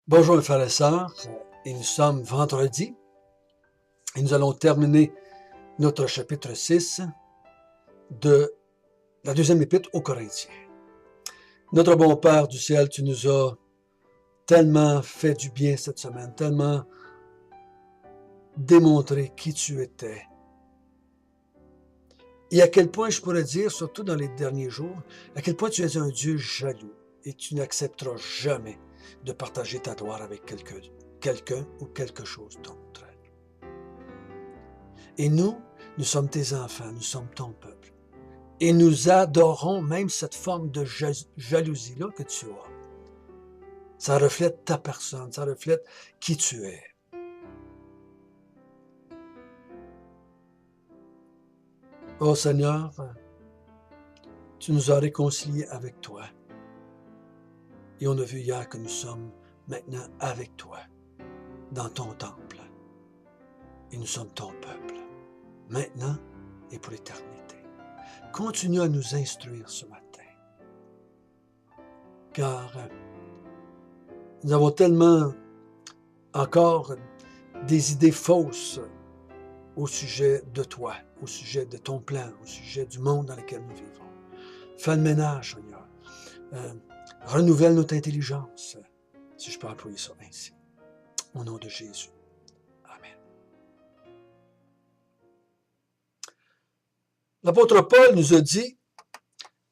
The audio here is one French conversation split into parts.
Bonjour mes frères et sœurs, et nous sommes vendredi et nous allons terminer notre chapitre 6 de la deuxième épître aux Corinthiens. Notre bon Père du ciel, tu nous as tellement fait du bien cette semaine, tellement démontré qui tu étais. Et à quel point je pourrais dire, surtout dans les derniers jours, à quel point tu es un Dieu jaloux et tu n'accepteras jamais de partager ta gloire avec quelqu'un ou quelque chose d'autre. Et nous sommes tes enfants, nous sommes ton peuple. Et nous adorons même cette forme de jalousie-là que tu as. Ça reflète ta personne, ça reflète qui tu es. Oh Seigneur, tu nous as réconciliés avec toi. Et on a vu hier que nous sommes maintenant avec toi, dans ton temple. Et nous sommes ton peuple, maintenant et pour l'éternité. Continue à nous instruire ce matin. Car nous avons tellement encore des idées fausses au sujet de toi, au sujet de ton plan, au sujet du monde dans lequel nous vivons. Fais le ménage, Seigneur. Renouvelle notre intelligence, si je peux employer ça ainsi. Au nom de Jésus. Amen. L'apôtre Paul nous a dit,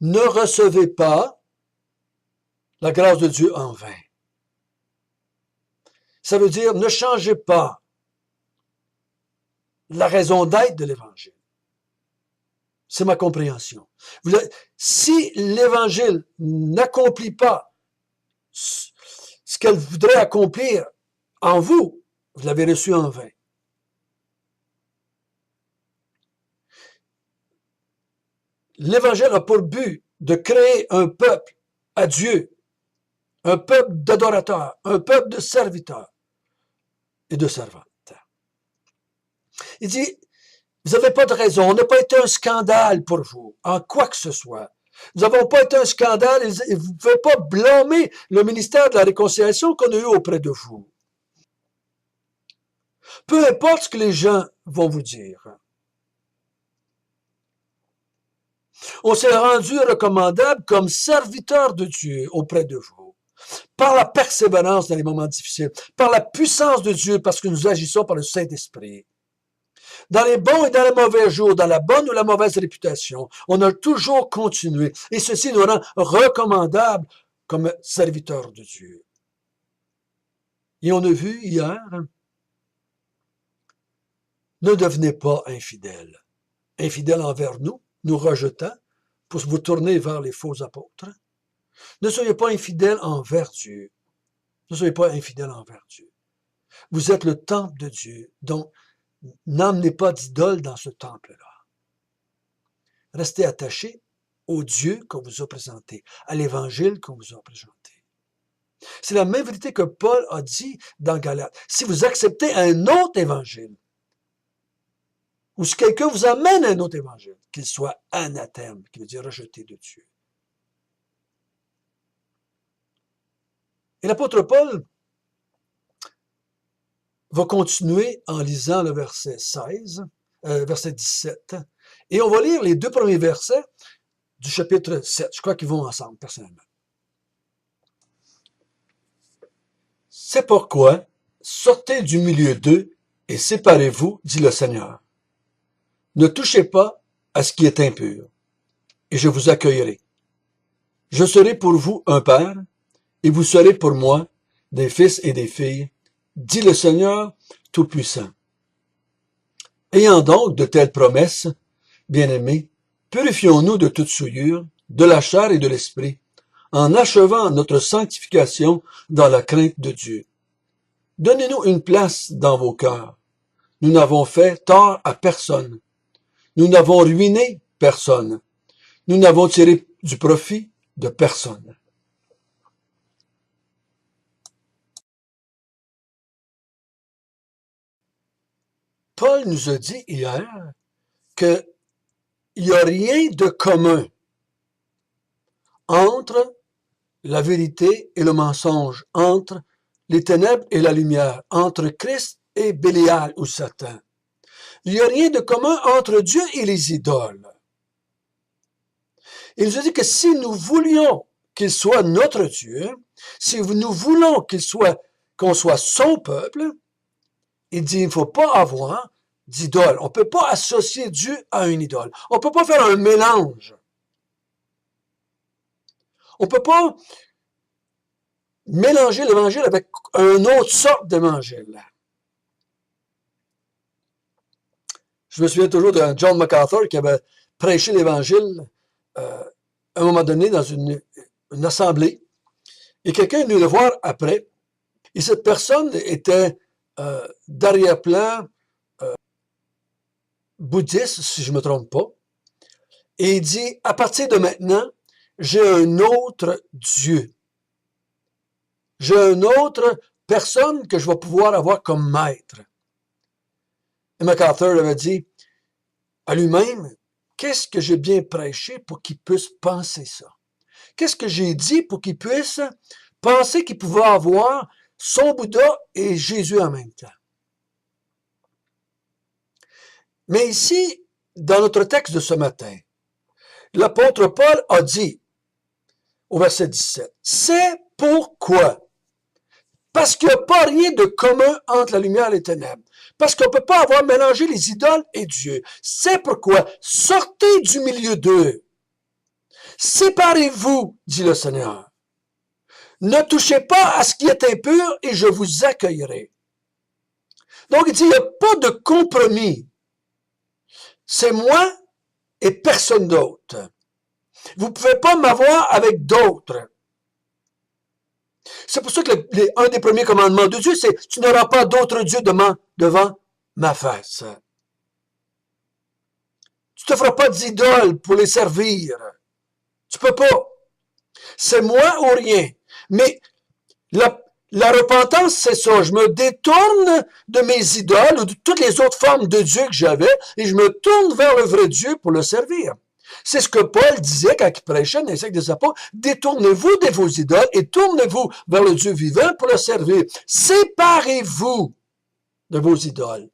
ne recevez pas la grâce de Dieu en vain. Ça veut dire, ne changez pas la raison d'être de l'Évangile. C'est ma compréhension. Si l'Évangile n'accomplit pas ce qu'elle voudrait accomplir en vous, vous l'avez reçu en vain. L'Évangile a pour but de créer un peuple à Dieu, un peuple d'adorateurs, un peuple de serviteurs et de servantes. Il dit, vous n'avez pas de raison, on n'a pas été un scandale pour vous, en quoi que ce soit. Nous n'avons pas été un scandale et vous ne pouvez pas blâmer le ministère de la réconciliation qu'on a eu auprès de vous. Peu importe ce que les gens vont vous dire. On s'est rendu recommandable comme serviteur de Dieu auprès de vous, par la persévérance dans les moments difficiles, par la puissance de Dieu, parce que nous agissons par le Saint-Esprit. Dans les bons et dans les mauvais jours, dans la bonne ou la mauvaise réputation, on a toujours continué. Et ceci nous rend recommandables comme serviteurs de Dieu. Et on a vu hier, ne devenez pas infidèles. Infidèles envers nous, nous rejetant, pour vous tourner vers les faux apôtres. Ne soyez pas infidèles envers Dieu. Ne soyez pas infidèles envers Dieu. Vous êtes le temple de Dieu, donc n'emmenez pas d'idole dans ce temple-là. Restez attachés au Dieu qu'on vous a présenté, à l'Évangile qu'on vous a présenté. C'est la même vérité que Paul a dit dans Galates. Si vous acceptez un autre Évangile, ou si quelqu'un vous amène un autre Évangile, qu'il soit anathème, qui veut dire rejeté de Dieu. Et l'apôtre Paul va continuer en lisant le verset 16, verset 17, et on va lire les deux premiers versets du chapitre 7. Je crois qu'ils vont ensemble, personnellement. C'est pourquoi, sortez du milieu d'eux et séparez-vous, dit le Seigneur. Ne touchez pas à ce qui est impur, et je vous accueillerai. Je serai pour vous un père, et vous serez pour moi des fils et des filles, dit le Seigneur Tout-Puissant. Ayant donc de telles promesses, bien-aimés, purifions-nous de toute souillure, de la chair et de l'esprit, en achevant notre sanctification dans la crainte de Dieu. Donnez-nous une place dans vos cœurs. Nous n'avons fait tort à personne. Nous n'avons ruiné personne. Nous n'avons tiré du profit de personne. Paul nous a dit hier qu'il n'y a rien de commun entre la vérité et le mensonge, entre les ténèbres et la lumière, entre Christ et Bélial ou Satan. Il n'y a rien de commun entre Dieu et les idoles. Il nous a dit que si nous voulions qu'il soit notre Dieu, si nous voulons qu'on soit son peuple, il dit il ne faut pas avoir d'idole. On ne peut pas associer Dieu à une idole. On ne peut pas faire un mélange. On ne peut pas mélanger l'évangile avec une autre sorte d'évangile. Je me souviens toujours de John MacArthur qui avait prêché l'évangile à un moment donné dans une assemblée. Et quelqu'un est venu le voir après. Et cette personne était d'arrière-plan bouddhiste, si je ne me trompe pas. Et il dit, à partir de maintenant, j'ai un autre Dieu. J'ai une autre personne que je vais pouvoir avoir comme maître. Et MacArthur avait dit à lui-même, qu'est-ce que j'ai bien prêché pour qu'il puisse penser ça? Qu'est-ce que j'ai dit pour qu'il puisse penser qu'il pouvait avoir son Bouddha et Jésus en même temps? Mais ici, dans notre texte de ce matin, l'apôtre Paul a dit, au verset 17, « C'est pourquoi, parce qu'il n'y a pas rien de commun entre la lumière et les ténèbres, parce qu'on ne peut pas avoir mélangé les idoles et Dieu. C'est pourquoi, sortez du milieu d'eux. Séparez-vous, dit le Seigneur. Ne touchez pas à ce qui est impur et je vous accueillerai. » Donc, il dit, il n'y a pas de compromis. C'est moi et personne d'autre. Vous ne pouvez pas m'avoir avec d'autres. C'est pour ça que un des premiers commandements de Dieu, c'est « Tu n'auras pas d'autre Dieu devant ma face. » Tu ne te feras pas d'idole pour les servir. Tu peux pas. C'est moi ou rien. Mais la repentance, c'est ça. Je me détourne de mes idoles ou de toutes les autres formes de Dieu que j'avais et je me tourne vers le vrai Dieu pour le servir. C'est ce que Paul disait quand il prêchait dans les siècles des apôtres. Détournez-vous de vos idoles et tournez-vous vers le Dieu vivant pour le servir. Séparez-vous de vos idoles.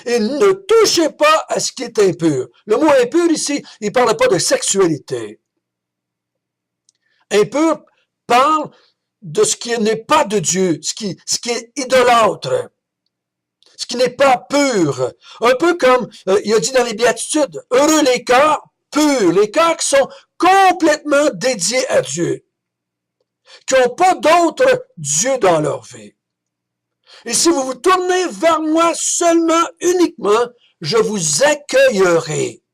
Et ne touchez pas à ce qui est impur. Le mot impur ici, il ne parle pas de sexualité. Impur parle de ce qui n'est pas de Dieu, ce qui est idolâtre, ce qui n'est pas pur. Un peu comme il a dit dans les Béatitudes, heureux les cœurs purs, les cœurs qui sont complètement dédiés à Dieu, qui n'ont pas d'autre Dieu dans leur vie. Et si vous vous tournez vers moi seulement, uniquement, je vous accueillerai.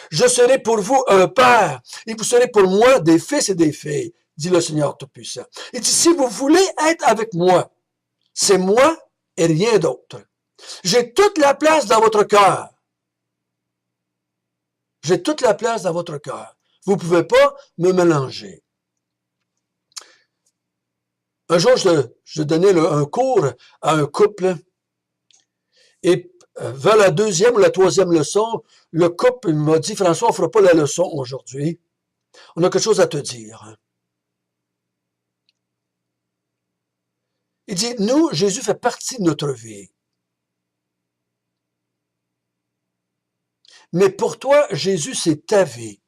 Je serai pour vous un père, et vous serez pour moi des fils et des filles, dit le Seigneur Tout-Puissant. Il dit, si vous voulez être avec moi, c'est moi et rien d'autre. J'ai toute la place dans votre cœur. J'ai toute la place dans votre cœur. Vous ne pouvez pas me mélanger. Un jour, je donnais un cours à un couple et vers la deuxième ou la troisième leçon, le couple m'a dit, François, on ne fera pas la leçon aujourd'hui. On a quelque chose à te dire. Il dit, nous, Jésus fait partie de notre vie. Mais pour toi, Jésus, c'est ta vie.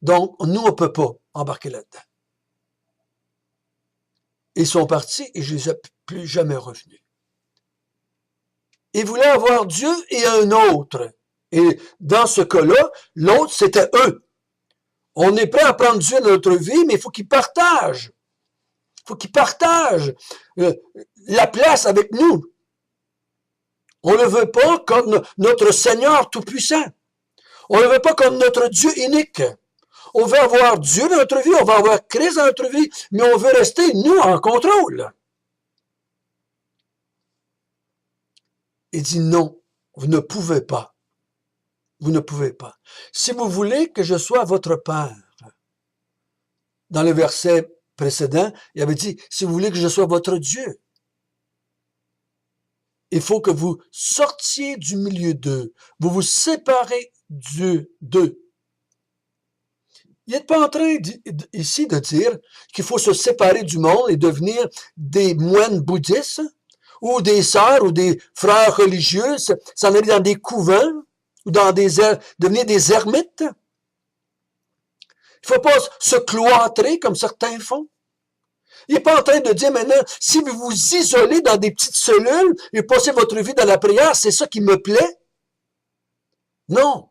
Donc, nous, on ne peut pas embarquer là-dedans. Ils sont partis et je ne les ai plus jamais revenus. Ils voulaient avoir Dieu et un autre. Et dans ce cas-là, l'autre, c'était eux. On est prêt à prendre Dieu dans notre vie, mais il faut qu'ils partagent. Il faut qu'ils partagent la place avec nous. On ne le veut pas comme notre Seigneur Tout-Puissant. On ne le veut pas comme notre Dieu unique. On veut avoir Dieu dans notre vie, on veut avoir Christ dans notre vie, mais on veut rester, nous, en contrôle. Il dit non, vous ne pouvez pas. Vous ne pouvez pas. Si vous voulez que je sois votre Père, dans le verset précédent, il avait dit, si vous voulez que je sois votre Dieu, il faut que vous sortiez du milieu d'eux, vous vous séparez d'eux. Il Il n'est pas en train ici de dire qu'il faut se séparer du monde et devenir des moines bouddhistes ou des sœurs ou des frères religieux, s'en aller dans des couvents ou devenir des ermites. Il ne faut pas se cloîtrer comme certains font. Il n'est pas en train de dire maintenant, si vous vous isolez dans des petites cellules et passez votre vie dans la prière, c'est ça qui me plaît. Non.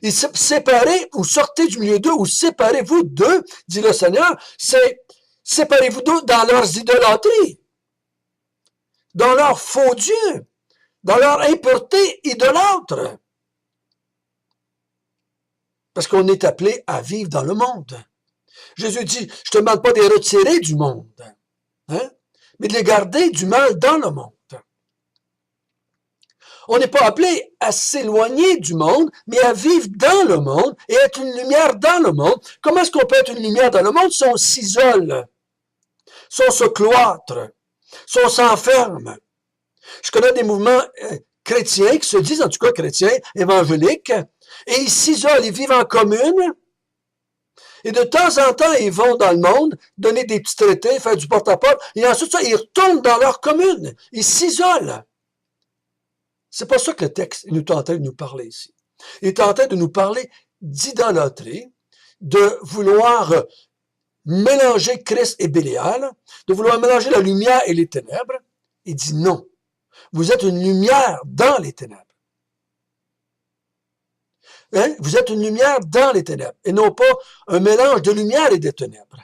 Et séparez ou sortez du milieu d'eux ou séparez-vous d'eux, dit le Seigneur, c'est séparez-vous d'eux dans leurs idolâtries, dans leurs faux dieux, dans leur impureté idolâtre. Parce qu'on est appelé à vivre dans le monde. Jésus dit, je te demande pas de les retirer du monde, hein, mais de les garder du mal dans le monde. On n'est pas appelé à s'éloigner du monde, mais à vivre dans le monde et être une lumière dans le monde. Comment est-ce qu'on peut être une lumière dans le monde si on s'isole, si on se cloître, si on s'enferme? Je connais des mouvements chrétiens qui se disent, en tout cas chrétiens, évangéliques, et ils s'isolent, ils vivent en commune, et de temps en temps, ils vont dans le monde, donner des petits traités, faire du porte-à-porte, et ensuite, ils retournent dans leur commune. Ils s'isolent. C'est pas ça que le texte est en train de nous parler ici. Il est en train de nous parler d'idolâtrie, de vouloir mélanger Christ et Bélial, de vouloir mélanger la lumière et les ténèbres. Il dit non. Vous êtes une lumière dans les ténèbres. Hein? Vous êtes une lumière dans les ténèbres, et non pas un mélange de lumière et de ténèbres.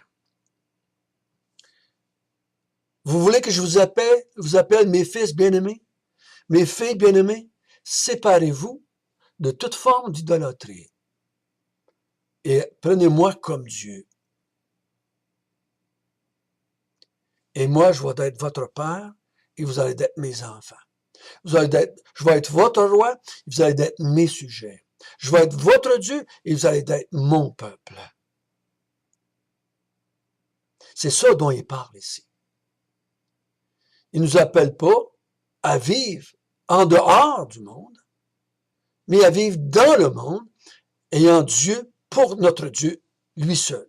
Vous voulez que je vous appelle mes fils bien-aimés? Mes filles bien-aimées, séparez-vous de toute forme d'idolâtrie et prenez-moi comme Dieu. Et moi, je vais être votre Père et vous allez être mes enfants. Je vais être votre roi et vous allez être mes sujets. Je vais être votre Dieu et vous allez être mon peuple. C'est ça dont il parle ici. Il ne nous appelle pas à vivre en dehors du monde, mais à vivre dans le monde, ayant Dieu pour notre Dieu, lui seul.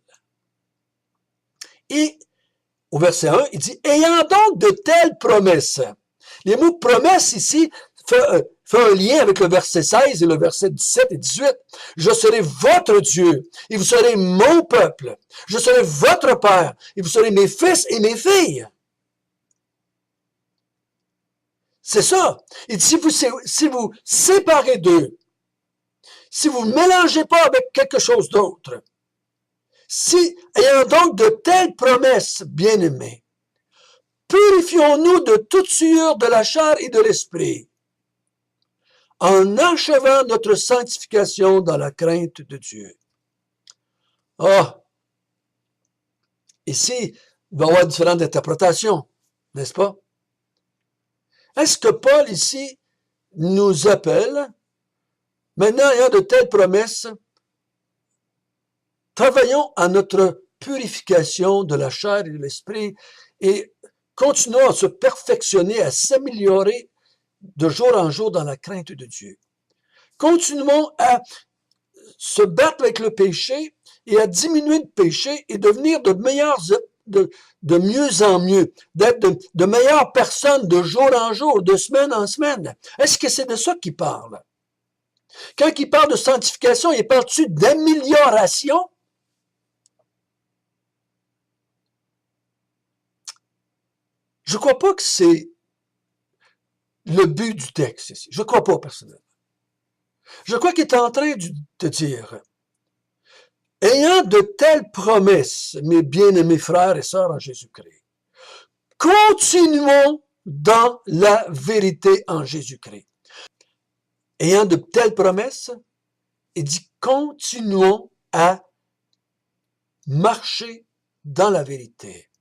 Et au verset 1, il dit, ayant donc de telles promesses. Les mots promesses ici fait un lien avec le verset 16 et le verset 17 et 18. Je serai votre Dieu et vous serez mon peuple. Je serai votre Père et vous serez mes fils et mes filles. C'est ça. Il dit, si vous séparez d'eux, si vous ne mélangez pas avec quelque chose d'autre, si, ayant donc de telles promesses, bien-aimés, purifions-nous de toute souillure de la chair et de l'esprit, en achevant notre sanctification dans la crainte de Dieu. Ah! Ici, il va y avoir différentes interprétations, n'est-ce pas? Est-ce que Paul, ici, nous appelle, maintenant ayant de telles promesses, travaillons à notre purification de la chair et de l'esprit et continuons à se perfectionner, à s'améliorer de jour en jour dans la crainte de Dieu. Continuons à se battre avec le péché et à diminuer le péché et devenir de mieux en mieux, d'être de meilleures personnes de jour en jour, de semaine en semaine. Est-ce que c'est de ça qu'il parle? Quand il parle de sanctification, il parle-tu d'amélioration? Je ne crois pas que c'est le but du texte ici. Je ne crois pas personnellement. Je crois qu'il est en train de dire, ayant de telles promesses, mes bien-aimés frères et sœurs en Jésus-Christ, continuons dans la vérité en Jésus-Christ. Ayant de telles promesses, il dit, continuons à marcher dans la vérité.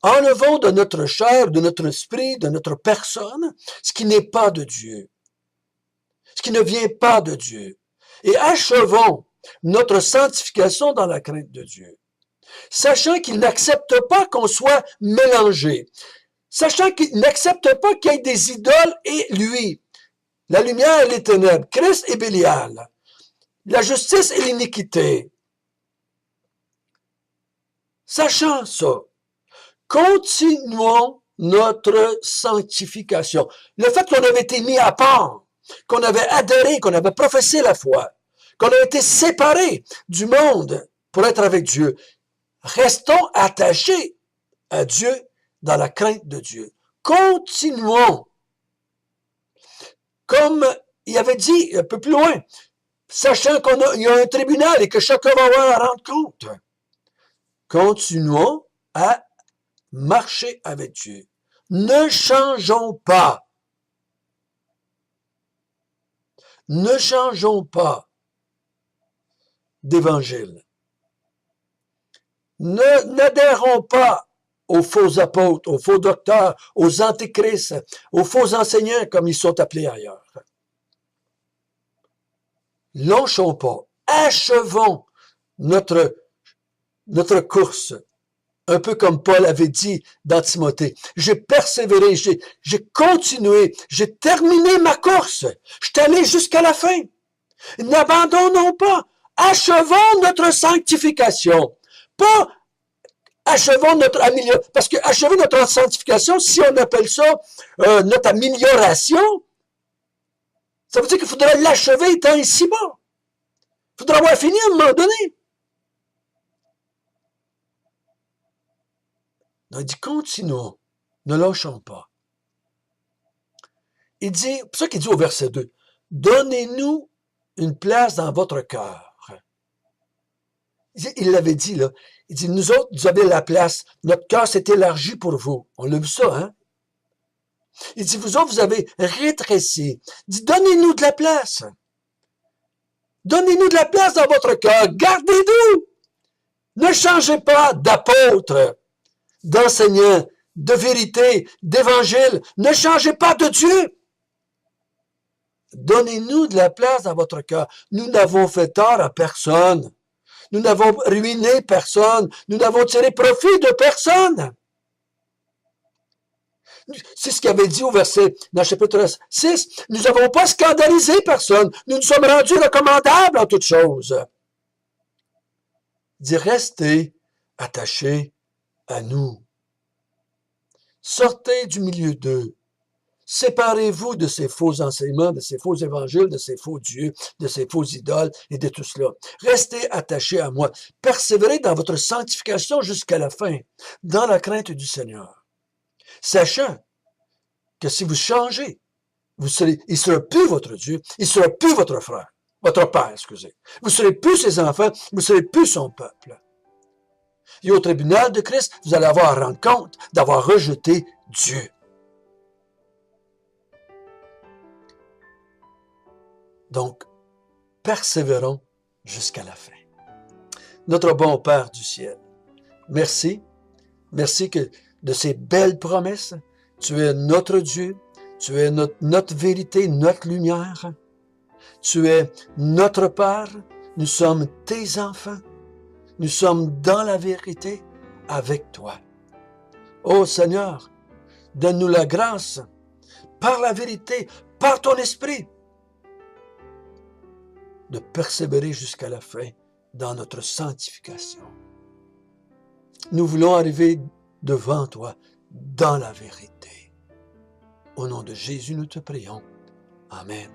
Enlevons de notre chair, de notre esprit, de notre personne, ce qui n'est pas de Dieu, ce qui ne vient pas de Dieu, et achevons notre sanctification dans la crainte de Dieu, sachant qu'il n'accepte pas qu'on soit mélangé, sachant qu'il n'accepte pas qu'il y ait des idoles et lui, la lumière et les ténèbres, Christ et Bélial, la justice et l'iniquité. Sachant ça, continuons notre sanctification. Le fait qu'on avait été mis à part, qu'on avait adhéré, qu'on avait professé la foi, qu'on a été séparés du monde pour être avec Dieu. Restons attachés à Dieu dans la crainte de Dieu. Continuons. Comme il avait dit un peu plus loin, sachant qu'il y a un tribunal et que chacun va avoir à rendre compte. Continuons à marcher avec Dieu. Ne changeons pas. Ne changeons pas d'évangile. N'adhérons pas aux faux apôtres, aux faux docteurs, aux antéchrists, aux faux enseignants comme ils sont appelés ailleurs. Lâchons pas. Achevons notre course. Un peu comme Paul avait dit dans Timothée. J'ai persévéré, j'ai continué, j'ai terminé ma course. Je suis allé jusqu'à la fin. N'abandonnons pas. Achevons notre sanctification. Pas achevons notre amélioration. Parce que achever notre sanctification, si on appelle ça notre amélioration, ça veut dire qu'il faudrait l'achever étant ici-bas. Il faudra avoir fini à un moment donné. Donc, il dit, continuons, ne lâchons pas. Il dit, c'est pour ça qu'il dit au verset 2, donnez-nous une place dans votre cœur. Il l'avait dit, là. Il dit, nous autres, vous avez la place. Notre cœur s'est élargi pour vous. On l'a vu ça, hein? Il dit, vous autres, vous avez rétréci. Il dit, donnez-nous de la place. Donnez-nous de la place dans votre cœur. Gardez-nous. Ne changez pas d'apôtre, d'enseignant, de vérité, d'évangile. Ne changez pas de Dieu. Donnez-nous de la place dans votre cœur. Nous n'avons fait tort à personne. Nous n'avons ruiné personne. Nous n'avons tiré profit de personne. C'est ce qu'il avait dit au verset, dans le chapitre 6. Nous n'avons pas scandalisé personne. Nous nous sommes rendus recommandables en toutes choses. Il dit, restez attachés à nous. Sortez du milieu d'eux. Séparez-vous de ces faux enseignements, de ces faux évangiles, de ces faux dieux, de ces faux idoles et de tout cela. Restez attachés à moi. Persévérez dans votre sanctification jusqu'à la fin, dans la crainte du Seigneur. Sachant que si vous changez, il ne sera plus votre Dieu, il ne sera plus votre frère, votre père, excusez. Vous ne serez plus ses enfants, vous ne serez plus son peuple. Et au tribunal de Christ, vous allez avoir à rendre compte d'avoir rejeté Dieu. Donc, persévérons jusqu'à la fin. Notre bon Père du ciel, merci. Merci de ces belles promesses. Tu es notre Dieu. Tu es notre vérité, notre lumière. Tu es notre Père. Nous sommes tes enfants. Nous sommes dans la vérité avec toi. Ô Seigneur, donne-nous la grâce, par la vérité, par ton esprit, de persévérer jusqu'à la fin dans notre sanctification. Nous voulons arriver devant toi dans la vérité. Au nom de Jésus, nous te prions. Amen.